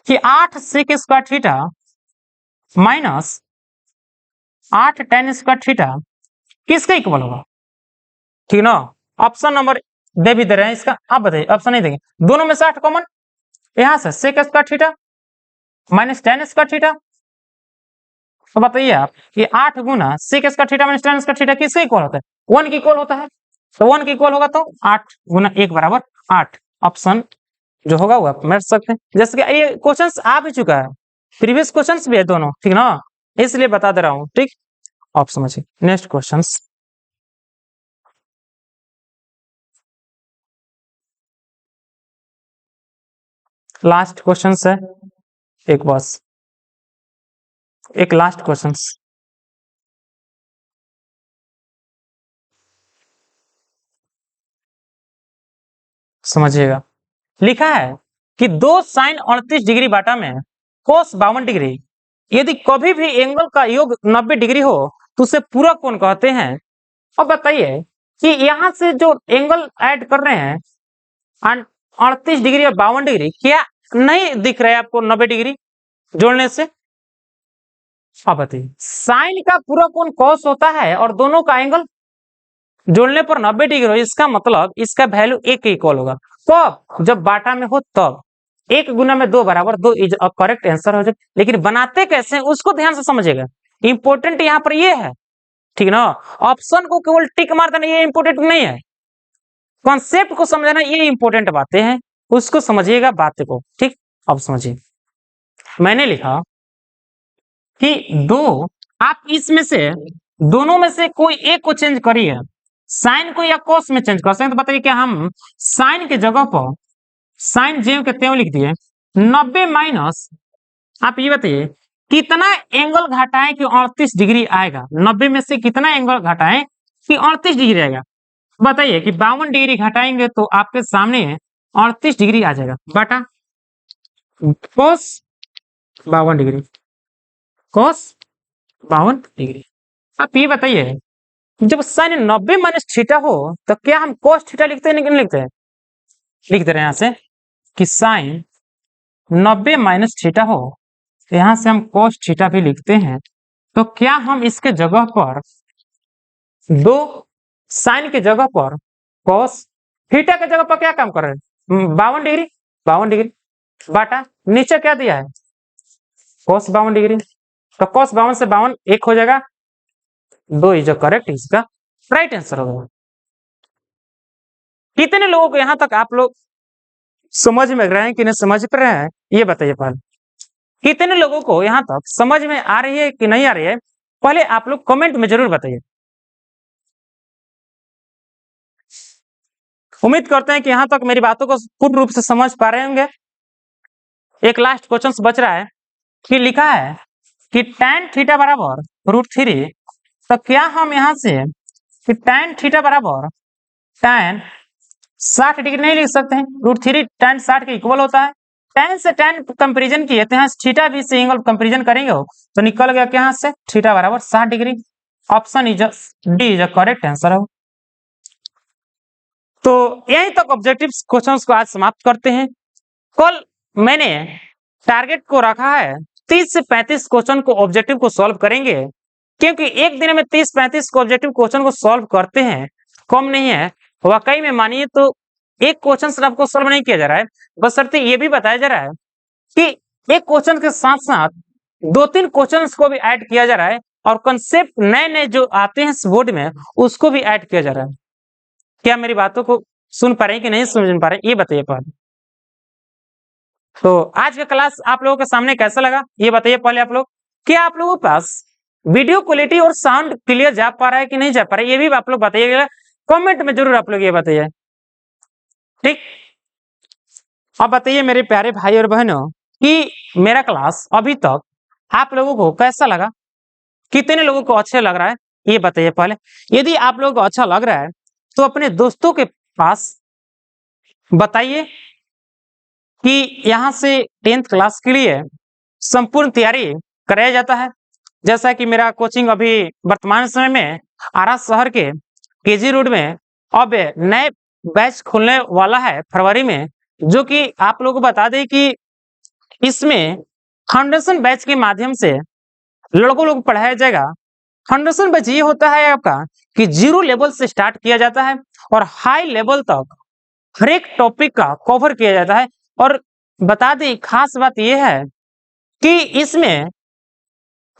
कि 8 sec square theta minus 8 tan square theta किसके इक्वल होगा? ठीक ना? ऑप्शन नंबर दे भी दे रहे हैं इसका, आप बताइए। ऑप्शन नहीं देंगे, दोनों में से 8 कॉमन, यहां से sec square theta minus tan square theta. तो बताइए आप कि 8 गुना sec square theta minus tan square theta किसके इक्वल होता है? 1 के इक्वल होता है। तो 1 के इक्वल होगा तो 8 गुना 1 बराबर 8। ऑप्शन जो होगा वो आप समझ सकते हैं। जैसे कि ये क्वेश्चंस आ भी चुका है, प्रीवियस क्वेश्चंस भी है दोनों। ठीक ना? इसलिए बता दे रहा हूं। ठीक, आप समझिए। नेक्स्ट क्वेश्चंस, लास्ट क्वेश्चंस है एक, बस एक लास्ट क्वेश्चंस समझिएगा। लिखा है कि 2 साइन 38 डिग्री बाटा में कोस 52 डिग्री, यदि कभी भी एंगल का योग 90 डिग्री हो तो उसे पूरा कोण कहते हैं। अब बताइए कि यहां से जो एंगल ऐड कर रहे हैं 38 डिग्री और 52 डिग्री, क्या नहीं दिख रहा है आपको 90 डिग्री जोड़ने से? अब बताइए, साइन का पूरा कोण कॉस होता है और दोनों का एंगल जोड़ने पर 90 डिग्री हो, इसका मतलब इसका वैल्यू 1 के इक्वल होगा। तो जब बाटा में हो तब 1 गुना में 2 बराबर 2 इज अ करेक्ट आंसर हो जाए। लेकिन बनाते कैसे हैं उसको ध्यान से समझिएगा, इंपॉर्टेंट यहाँ पर ये है। ठीक ना? ऑप्शन को केवल टिक मार देना ये इंपॉर्टेंट नहीं है, कॉन्सेप्ट को समझना ये इंपॉर्टेंट बातें हैं, उसको समझिएगा बात को। ठीक, अब समझिए। मैंने लिखा कि 2, आप इसमें से दोनों में से कोई एक को चेंज करिए, साइन को या कोस में चेंज कर सकते हैं। तो बताइए क्या हम साइन के जगह पर साइन जेव के त्यों लिख दिए 90 माइनस, आप ये बताइए कितना एंगल घटाएं कि 38 डिग्री आएगा? 90 में से कितना एंगल घटाएं कि 38 डिग्री आएगा? बताइए कि 52 डिग्री घटाएंगे तो आपके सामने 38 डिग्री आ जाएगा बटा कोस 52 डिग्री, कोस 52 डिग्री। आप ये बताइए जब साइन 90 माइनस थीटा हो तो क्या हम कोस थीटा लिखते हैं नहीं लिखते हैं? लिख दे रहे हैं यहां से कि साइन 90 माइनस थीटा हो, यहां से हम कोस थीटा भी लिखते हैं। तो क्या हम इसके जगह पर 2 साइन के जगह पर कोस थीटा के जगह पर क्या काम कर रहे हैं? 52 डिग्री, 52 डिग्री। बाटा नीचे क्या दिया है cos 52 डिग्री, तो cos 52 से 52 एक हो जाएगा, 2 इज करेक्ट, इसका राइट आंसर होगा। कितने लोगों को यहां तक आप लोग समझ में रहे हैं कि नहीं समझ पा रहे हैं, ये बताइए पहले। कितने लोगों को यहां तक समझ में आ रही है कि नहीं आ रही है, पहले आप लोग कमेंट में जरूर बताइए। उम्मीद करते हैं कि यहां तक मेरी बातों को पूर्ण रूप से समझ पा रहे होंगे। एक लास्ट क्वेश्चन बच रहा है कि लिखा है कि tan थीटा बराबर √3, तो क्या हम यहां से कि tan थीटा बराबर tan 60 डिग्री नहीं लिख सकते हैं? √3 tan 60 के इक्वल होता है। tan से tan कंपेरिजन किए तो यहाँ थीटा भी से एंगल कंपेरिजन करेंगे हो, तो निकल गया क्या से थीटा बराबर 60 degree. Option is D is correct answer है। तो यहीं तक ऑब्जेक्टिव क्वेश्चंस को आज समाप्त करते हैं। कल मैंने टारगेट को रखा है 30 से 35 क्वेश्चन को ऑब्जेक्टिव को सॉल्व करेंगे, क्योंकि एक दिन में 30-35 को ऑब्जेक्टिव क्वेश्चन को सॉल्व करते हैं कम नहीं है। वाकई में मानिए तो एक क्वेश्चन से आपको सॉल्व नहीं किया जा रहा है, बशर्ते ये भी बताया जा रहा है कि एक क्वेश्चन के साथ साथ 2-3 क्वेश्चंस को भी ऐड किया जा रहा है, और कंसेप्ट नए नए जो आते हैं इस बोर्ड में उसको भी ऐड किया जा रहा है। क्या मेरी बातों को सुन पा रहे हैं कि नहीं सुन पा रहे हैं, ये बताइए पहले। तो आज का क्लास आप लोगों के सामने कैसा लगा ये बताइए पहले आप लोग। क्या आप लोगों के पास वीडियो क्वालिटी और साउंड क्लियर जा पा रहा है कि नहीं जा पा रहा है, ये भी आप लोग बताइएगा कमेंट में जरूर, आप लोग ये बताइए। ठीक, अब बताइए मेरे प्यारे भाई और बहनों कि मेरा क्लास अभी तक आप लोगों को कैसा लगा, कितने लोगों को अच्छा लग रहा है, ये बताइए पहले। यदि आप लोगों को अच्छा लग रहा है तो अपने दोस्तों के पास बताइए कि यहाँ से 10th क्लास के लिए संपूर्ण तैयारी कराया जाता है। जैसा कि मेरा कोचिंग अभी वर्तमान समय में आरा शहर के केजी रोड में अब नए बैच खुलने वाला है फरवरी में, जो कि आप लोगों को बता दें कि इसमें फाउंडेशन बैच के माध्यम से लड़कों लोग पढ़ाया जाएगा। फाउंडेशन बैच ये होता है आपका कि 0 लेवल से स्टार्ट किया जाता है और हाई लेवल तक हर एक टॉपिक का कवर किया जाता है। और बता दें खास बात यह है कि इसमें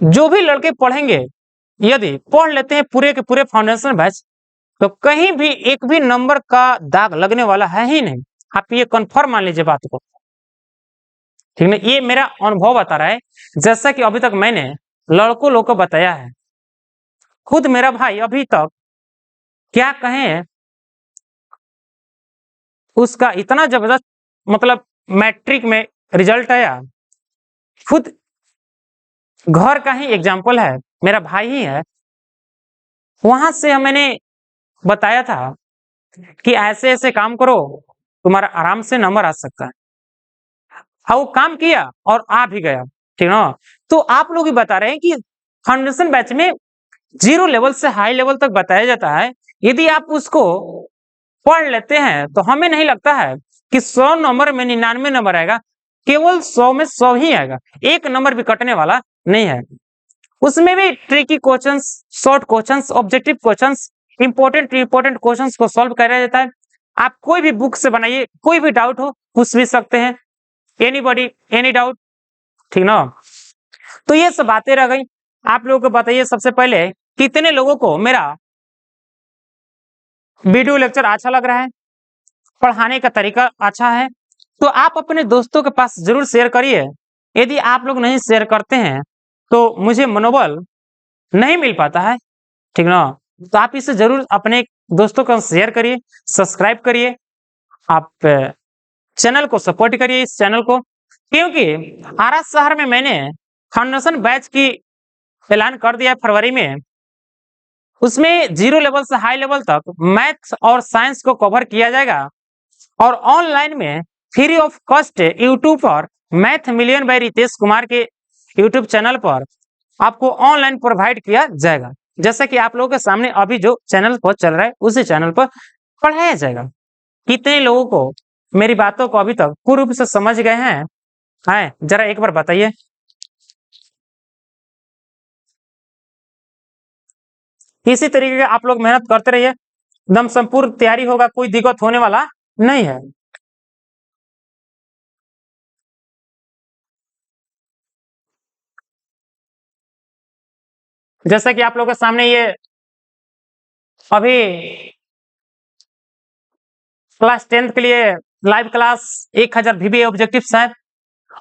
जो भी लड़के पढ़ेंगे, यदि पढ़ लेते हैं पूरे के पूरे फाउंडेशन बैच, तो कहीं भी एक भी नंबर का दाग लगने वाला है ही नहीं। आप ये कंफर्म मान लीजिए बात को, ठीक है। ये मेरा अनुभव बता रहा है, जैसा कि अभी तक मैंने लड़कों लोग को बताया है। खुद मेरा भाई अभी तक क्या कहें, उसका इतना जबरदस्त मतलब मैट्रिक में रिजल्ट आया, खुद घर का ही एग्जाम्पल है, मेरा भाई ही है। वहां से मैंने बताया था कि ऐसे ऐसे काम करो, तुम्हारा आराम से नंबर आ सकता है। हाँ, वो काम किया और आ भी गया, ठीक ना। तो आप लोग भी बता रहे हैं कि फाउंडेशन बैच में 0 लेवल से हाई लेवल तक बताया जाता है। यदि आप उसको पढ़ लेते हैं तो हमें नहीं लगता है कि 100 नंबर में 99 नंबर आएगा, केवल 100 में 100 ही आएगा, एक नंबर भी कटने वाला नहीं है। उसमें भी tricky questions, short questions, objective questions, important questions को सॉल्व कराया जाता है। आप कोई भी बुक से बनाइए, कोई भी डाउट हो पूछ भी सकते हैं, एनीबॉडी एनी डाउट, ठीक ना। तो ये सब बातें रह गई। आप लोगों को बताइए सबसे पहले कितने लोगों को मेरा वीडियो लेक्चर अच्छा लग रहा है, पढ़ाने का तरीका अच्छा है, तो आप अपने दोस्तों के पास जरूर शेयर करिए। यदि आप लोग नहीं शेयर करते हैं तो मुझे मनोबल नहीं मिल पाता है, ठीक ना। तो आप इसे जरूर अपने दोस्तों को शेयर करिए, सब्सक्राइब करिए, आप चैनल को सपोर्ट करिए इस चैनल को, क्योंकि आरा शहर में मैंने फाउंडेशन बैच की ऐलान कर दिया फरवरी में। उसमें 0 लेवल से हाई लेवल तक मैथ्स और साइंस को कवर किया जाएगा, और ऑनलाइन में फ्री ऑफ कॉस्ट यूट्यूब पर Math Million by Ritesh Kumar के यूट्यूब चैनल पर आपको ऑनलाइन प्रोवाइड किया जाएगा। जैसा कि आप लोगों के सामने अभी जो चैनल पर चल रहा है उसी चैनल पर पढ़ाया जाएगा। कितने लोगों को मेरी बातों को अभी तक पूर्ण रूप से समझ गए हैं, जरा एक बार बताइए। इसी तरीके से आप लोग मेहनत करते रहिए, एकदम संपूर्ण तैयारी होगा, कोई दिक्कत होने वाला नहीं है। जैसा कि आप लोगों के सामने ये अभी क्लास 10th के लिए लाइव क्लास 1000 VBA ऑब्जेक्टिव्स हैं।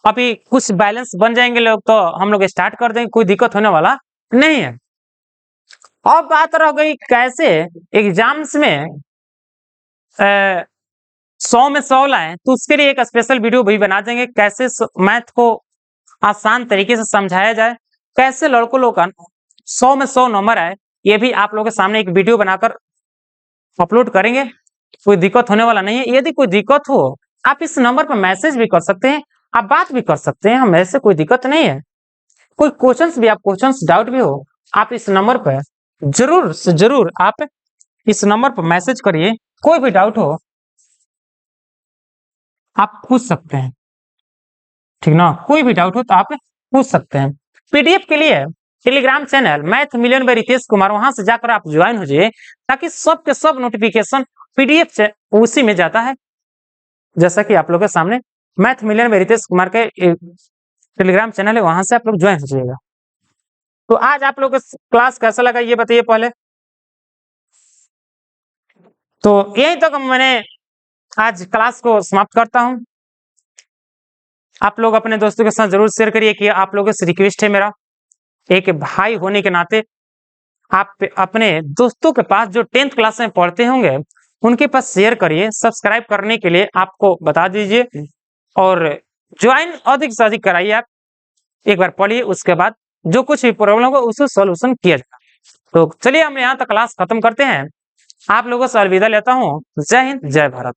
अभी कुछ बैलेंस बन जाएंगे लोग तो हम लोग स्टार्ट कर देंगे, कोई दिक्कत होने वाला नहीं है। अब बात रह गई कैसे एग्जाम्स में 100 में 100 लाएं, तो उसके लिए एक स्पेशल वीडियो भी बना देंगे, कैसे मैथ को आसान तरीके से समझाया जाए, कैसे लड़कों लोग का 100 में 100 नंबर आए, ये भी आप लोगों के सामने एक वीडियो बनाकर अपलोड करेंगे। कोई दिक्कत होने वाला नहीं है। यदि कोई दिक्कत हो आप इस नंबर पर मैसेज भी कर सकते हैं, आप बात भी कर सकते हैं, हमें ऐसे कोई दिक्कत नहीं है। कोई क्वेश्चंस भी, आप क्वेश्चंस डाउट भी हो, आप इस नंबर पर जरूर से जरूर आप इस नंबर पर मैसेज करिए। कोई भी डाउट हो आप पूछ सकते हैं, ठीक ना। कोई भी डाउट हो तो आप पूछ सकते हैं। पीडीएफ के लिए Telegram channel Math Million by Ritesh Kumar, वहां से जाकर आप ज्वाइन हो जाइए, ताकि सब के सब नोटिफिकेशन पीडीएफ से उसी में जाता है। जैसा कि आप लोग के सामने Math Million by Ritesh Kumar के टेलीग्राम चैनल है, वहां से आप लोग ज्वाइन हो जाइएगा। तो आज आप लोग का क्लास कैसा लगा ये बताइए पहले। तो यहीं तक मैंने आज क्लास को समाप्त करता हूं। आप लोग अपने दोस्तों के साथ जरूर शेयर करिए कि आप लोगों से रिक्वेस्ट है मेरा, एक भाई होने के नाते आप अपने दोस्तों के पास जो 10th क्लास में पढ़ते होंगे उनके पास शेयर करिए। सब्सक्राइब करने के लिए आपको बता दीजिए और ज्वाइन अधिक से अधिक कराइए। आप एक बार पढ़िए, उसके बाद जो कुछ भी प्रॉब्लम होगा उसको सॉल्यूशन किया जाएगा। तो चलिए हम यहाँ तक क्लास खत्म करते हैं। आप लोगों से अलविदा लेता हूँ। जय हिंद, जय भारत।